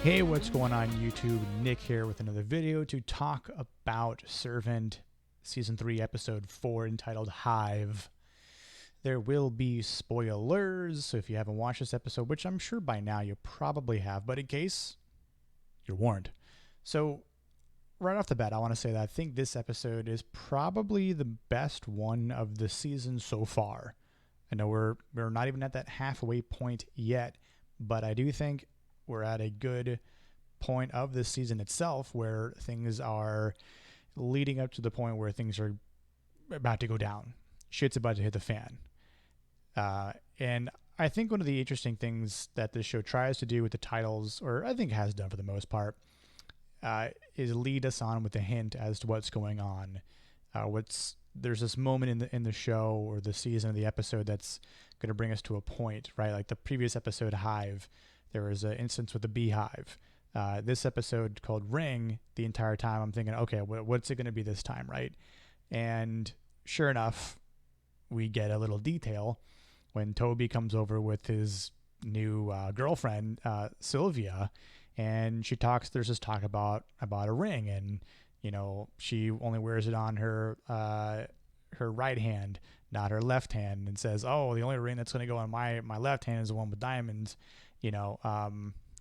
Hey, what's going on YouTube? Nick here with another video to talk about Servant Season 3 Episode 4 entitled Hive. There will be spoilers, so if you haven't watched this episode, which I'm sure by now you probably have, but in case, you're warned. So, right off the bat, I want to say that I think this episode is probably the best one of the season so far. I know we're not even at that halfway point yet, but I do think we're at a good point of this season itself where things are leading up to the point where things are about to go down. Shit's about to hit the fan. And I think one of the interesting things that this show tries to do with the titles, or I think has done for the most part, is lead us on with a hint as to what's going on. There's this moment in the show or the season or the episode that's going to bring us to a point, right? Like the previous episode, Hive, there was an instance with the beehive. This episode called Ring, the entire time I'm thinking, okay, what's it going to be this time, right? And sure enough, we get a little detail when Toby comes over with his new girlfriend, Sylvia, and there's this talk about a ring, and you know, she only wears it on her right hand, not her left hand, and says, oh, the only ring that's going to go on my left hand is the one with diamonds, you know,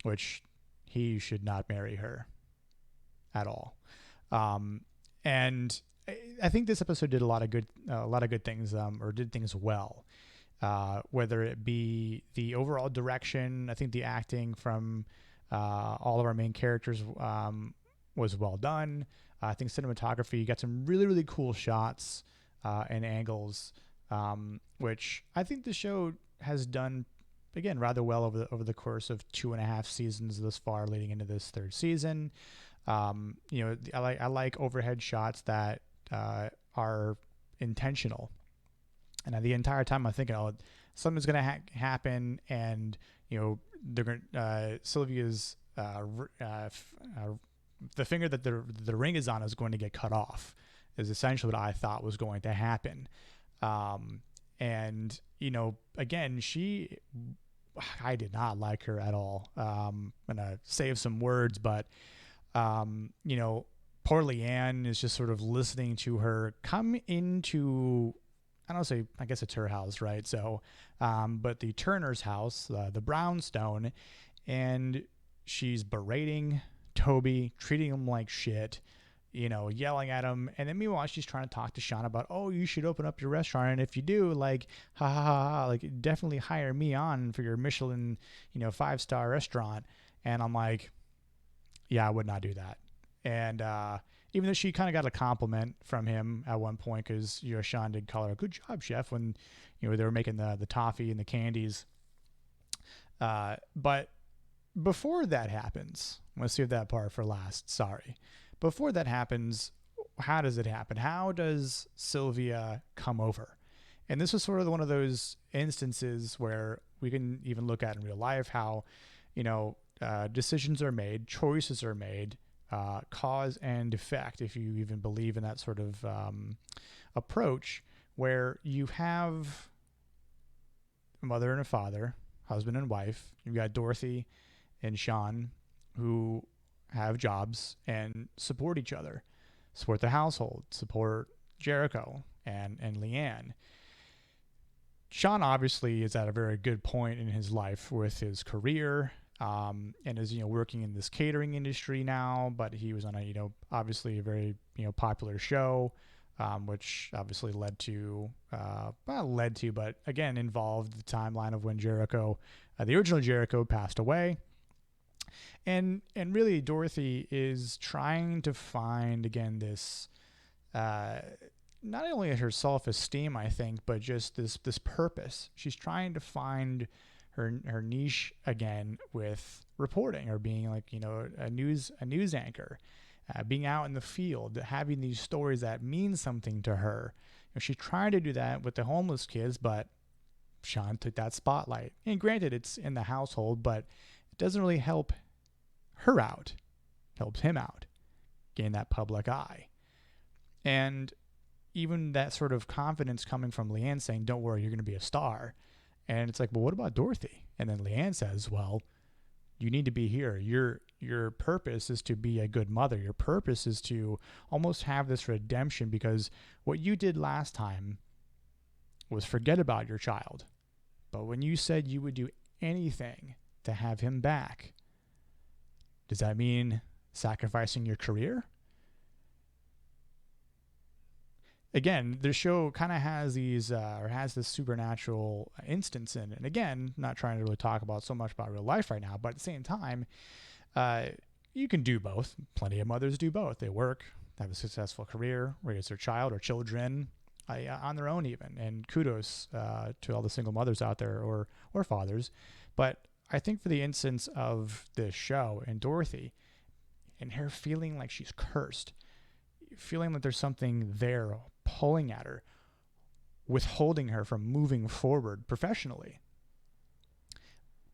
which he should not marry her at all. And I think this episode did a lot of good things, or did things well. Whether it be the overall direction, I think the acting from all of our main characters was well done. I think cinematography got some really, really cool shots and angles, which I think the show has done, again, rather well over the course of 2.5 seasons thus far, leading into this third season. You know, I like overhead shots that are intentional, and the entire time I'm thinking, oh, something's gonna happen, and you know, they're gonna Sylvia's the finger that the ring is on is going to get cut off, is essentially what I thought was going to happen. And you know, again, I did not like her at all. I'm gonna save some words, but you know, poor Leanne is just sort of listening to her come into, I guess it's her house, right? So, but the Turner's house, the brownstone, and she's berating Toby, treating him like shit, you know, yelling at him. And then meanwhile, she's trying to talk to Sean about, oh, you should open up your restaurant. And if you do, like, ha ha ha, like, definitely hire me on for your Michelin, you know, 5-star restaurant. And I'm like, yeah, I would not do that. And even though she kind of got a compliment from him at one point, because, you know, Sean did call her a good job, chef, when, you know, they were making the toffee and the candies. But before that happens, let's save that part for last. Sorry. Before that happens, how does it happen? How does Sylvia come over? And this was sort of one of those instances where we can even look at in real life how, you know, decisions are made, choices are made, cause and effect, if you even believe in that sort of approach, where you have a mother and a father, husband and wife. You've got Dorothy and Sean, who have jobs and support each other, support the household, support Jericho and Leanne. Sean obviously is at a very good point in his life with his career, and is, you know, working in this catering industry now, but he was on a, you know, obviously a very, you know, popular show, which obviously but again, involved the timeline of when Jericho, the original Jericho, passed away. And really, Dorothy is trying to find, again, this, not only her self-esteem, I think, but just this purpose. She's trying to find her niche again with reporting, or being, like, you know, a news anchor, being out in the field, having these stories that mean something to her. You know, she tried to do that with the homeless kids, but Sean took that spotlight. And granted, it's in the household, but it doesn't really help her out. It helps him out, gain that public eye. And even that sort of confidence coming from Leanne saying, don't worry, you're going to be a star. And it's like, well, what about Dorothy? And then Leanne says, well, you need to be here. your purpose is to be a good mother. Your purpose is to almost have this redemption, because what you did last time was forget about your child. But when you said you would do anything to have him back, does that mean sacrificing your career? Again, the show kind of has has this supernatural instance in it. And again, not trying to really talk about so much about real life right now, but at the same time, you can do both. Plenty of mothers do both. They work, have a successful career, raise their child or children on their own even. And kudos to all the single mothers out there, or fathers. But I think for the instance of this show and Dorothy and her feeling like she's cursed, feeling that there's something there pulling at her, withholding her from moving forward professionally.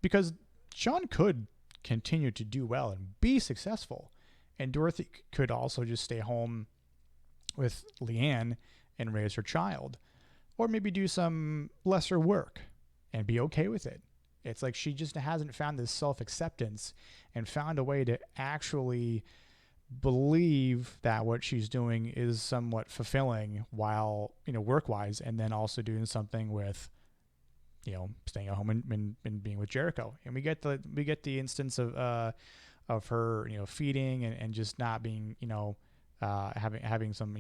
Because Sean could continue to do well and be successful, and Dorothy could also just stay home with Leanne and raise her child, or maybe do some lesser work and be okay with it. It's like she just hasn't found this self-acceptance and found a way to actually believe that what she's doing is somewhat fulfilling while, work-wise, and then also doing something with, staying at home and being with Jericho. And we get the instance of her, feeding and just not being, having some,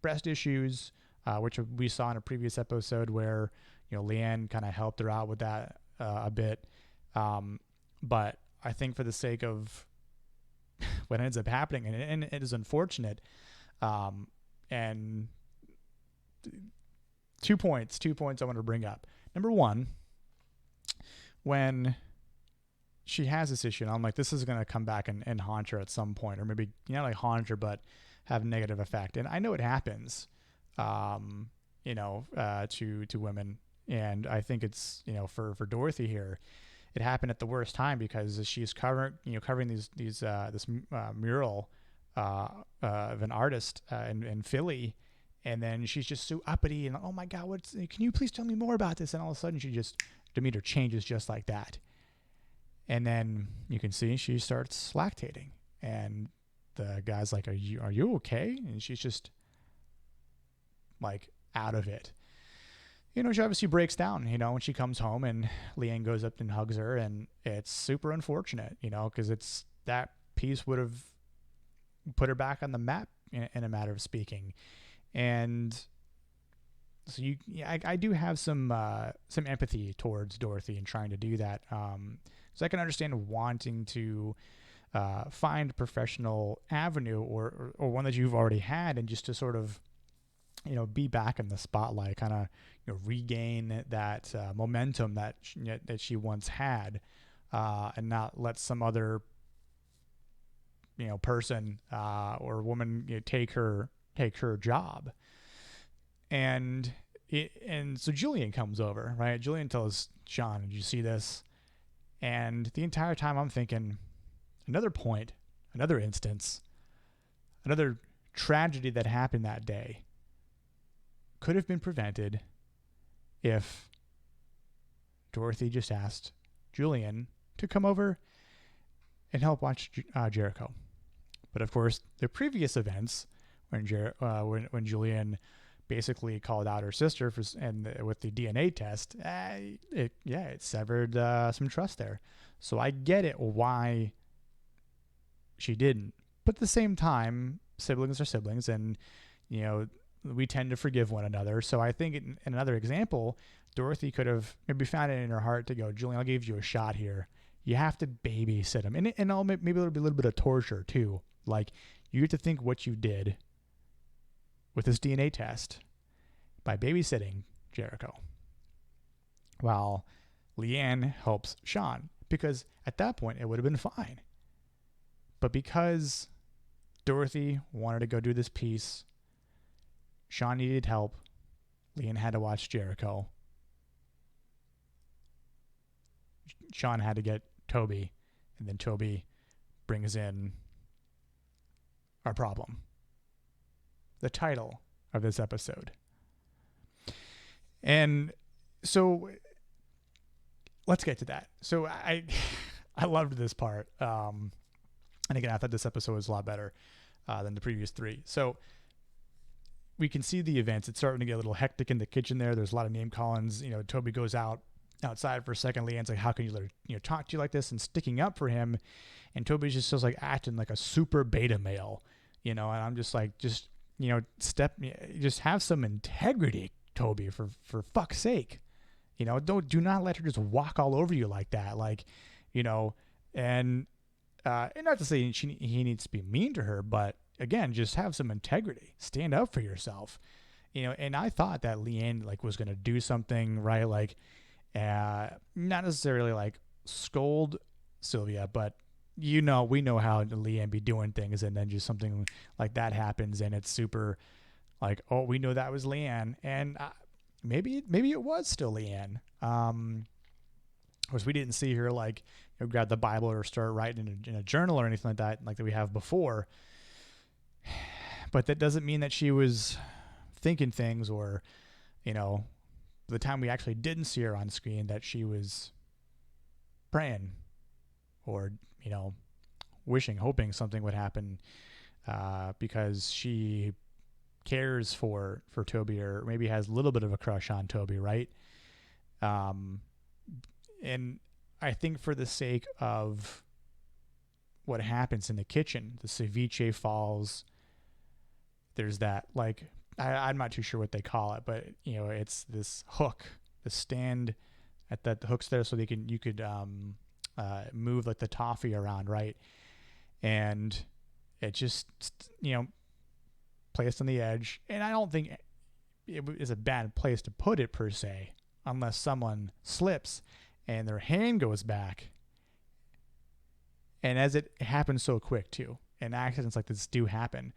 breast issues, which we saw in a previous episode where, Leanne kind of helped her out with that a bit. But I think for the sake of what ends up happening, and it is unfortunate, and 2 points I want to bring up. Number one, when she has this issue, and I'm like, this is going to come back and haunt her at some point, or maybe not like haunt her, but have a negative effect. And I know it happens, to women. And I think it's, for Dorothy here, it happened at the worst time, because she's covering this mural of an artist in Philly, and then she's just so uppity and, oh my God, can you please tell me more about this? And all of a sudden demeanor changes just like that. And then you can see she starts lactating, and the guy's like, are you okay? And she's just like out of it. She obviously breaks down, when she comes home, and Leanne goes up and hugs her, and it's super unfortunate, because it's that piece would have put her back on the map in a matter of speaking. And so I do have some empathy towards Dorothy in trying to do that. So I can understand wanting to find a professional avenue or one that you've already had, and just to sort of, be back in the spotlight, kind of, regain that momentum that she once had, and not let some other, person or woman take her job. And so Julian comes over, right? Julian tells Sean, "Did you see this?" And the entire time I'm thinking, another point, another instance, another tragedy that happened that day could have been prevented if Dorothy just asked Julian to come over and help watch Jericho. But of course, the previous events, when Julian basically called out her sister with the DNA test, it severed some trust there. So I get it why she didn't. But at the same time, siblings are siblings, and we tend to forgive one another. So I think in another example, Dorothy could have maybe found it in her heart to go, Julian, I'll give you a shot here. You have to babysit him. And maybe there'll be a little bit of torture too. Like, you get to think what you did with this DNA test by babysitting Jericho, while Leanne helps Sean, because at that point it would have been fine. But because Dorothy wanted to go do this piece, Sean needed help, Leanne had to watch Jericho, Sean had to get Toby, and then Toby brings in our problem. The title of this episode. And so let's get to that. So I loved this part. And again, I thought this episode was a lot better than the previous three. So we can see the events. It's starting to get a little hectic in the kitchen there. There's a lot of name callings. Toby goes outside for a second. Leanne's like, how can you let her, talk to you like this, and sticking up for him. And Toby's just feels like acting like a super beta male, and I'm just like, just have some integrity, Toby, for fuck's sake. Do not let her just walk all over you like that. And not to say he needs to be mean to her, but again, just have some integrity. Stand up for yourself. And I thought that Leanne was going to do something, right? Not necessarily scold Sylvia, but we know how Leanne be doing things, and then just something like that happens, and it's super oh, we know that was Leanne, and maybe it was still Leanne. Of course, we didn't see her grab the Bible or start writing in a journal or anything like that we have before. But that doesn't mean that she was thinking things, or the time we actually didn't see her on screen, that she was praying or wishing, hoping something would happen, because she cares for Toby, or maybe has a little bit of a crush on Toby, right? And I think for the sake of what happens in the kitchen, the ceviche falls. There's that, I'm not too sure what they call it, but it's this hook, the stand at the hooks there, so you could move the toffee around, right? And it just placed on the edge, and I don't think it is a bad place to put it per se, unless someone slips and their hand goes back. And as it happens so quick too, and accidents like this do happen.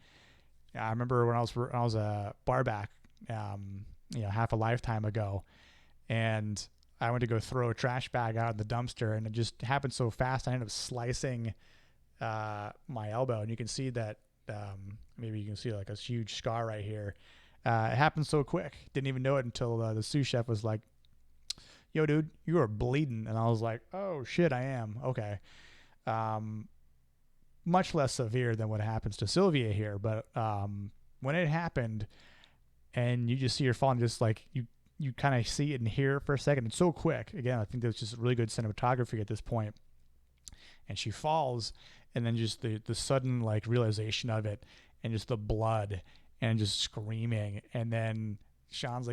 I remember when I was a bar back, half a lifetime ago, and I went to go throw a trash bag out in the dumpster, and it just happened so fast. I ended up slicing my elbow, and you can see that. Maybe you can see a huge scar right here. It happened so quick. Didn't even know it until the sous chef was like, "Yo, dude, you are bleeding," and I was like, "Oh shit, I am." Okay. Much less severe than what happens to Sylvia here, but when it happened, and you just see her falling, just you kind of see it and hear it for a second. It's so quick. Again, I think there's just really good cinematography at this point. And she falls, and then just the sudden realization of it, and just the blood, and just screaming, and then Sean's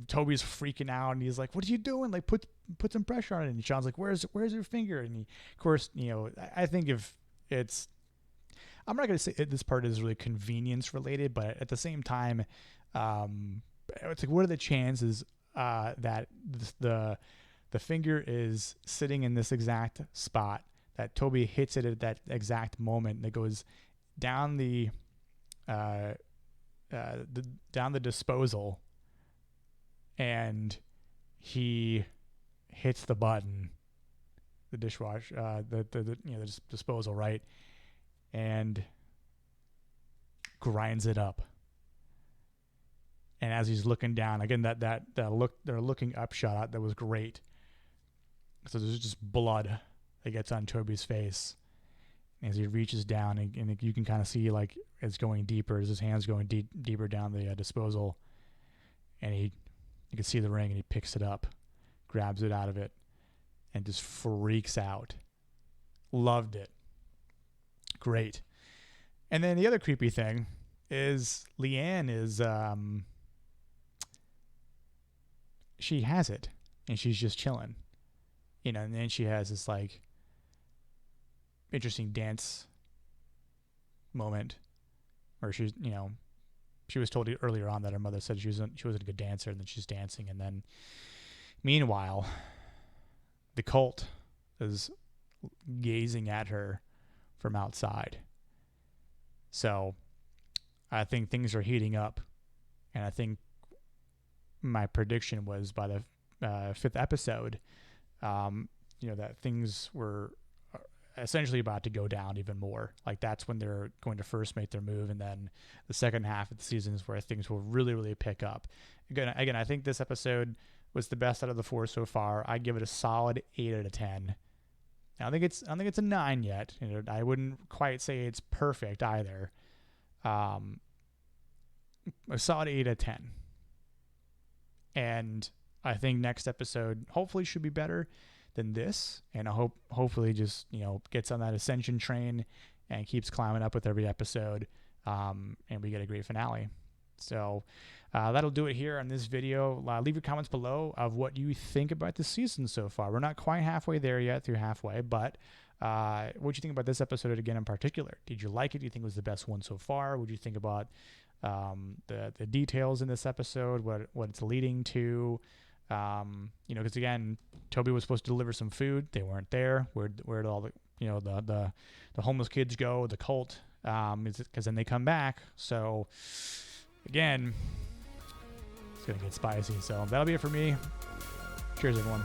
Toby's freaking out, and he's like, "What are you doing? Put some pressure on it." And Sean's like, "Where's your finger?" And of course, I think if it's, I'm not going to say this part is really convenience related, but at the same time, it's what are the chances that the finger is sitting in this exact spot, that Toby hits it at that exact moment, that goes down the disposal, and he hits the button, the dishwasher, the disposal, right, and grinds it up. And as he's looking down, again, that look, they're looking up shot, that was great. So there's just blood that gets on Toby's face as he reaches down, and you can kind of see it's going deeper, as his hand's going deeper down the disposal, and you can see the ring, and he picks it up, grabs it out of it, and just freaks out. Loved it. Great. And then the other creepy thing is Leanne is she has it, and she's just chilling, and then she has this interesting dance moment where she's, she was told earlier on that her mother said she wasn't a good dancer, and then she's dancing, and then meanwhile the cult is gazing at her from outside. So I think things are heating up, and I think my prediction was by the fifth episode, that things were essentially about to go down even more. That's when they're going to first make their move, and then the second half of the season is where things will really, really pick up. Again, I think this episode was the best out of the four so far. I give it a solid 8 out of 10. I don't think it's a 9 yet. I wouldn't quite say it's perfect either. A solid 8 out of 10. And I think next episode hopefully should be better than this, and I hopefully just gets on that ascension train and keeps climbing up with every episode, and we get a great finale. So that'll do it here on this video. Leave your comments below of what you think about the season so far. We're not quite halfway there yet, through halfway, but what do you think about this episode again in particular? Did you like it? Do you think it was the best one so far? What do you think about the details in this episode, what it's leading to? Because again, Toby was supposed to deliver some food. They weren't there. Where'd all the homeless kids go? The cult, because then they come back. So again, it's gonna get spicy. So that'll be it for me. Cheers, everyone.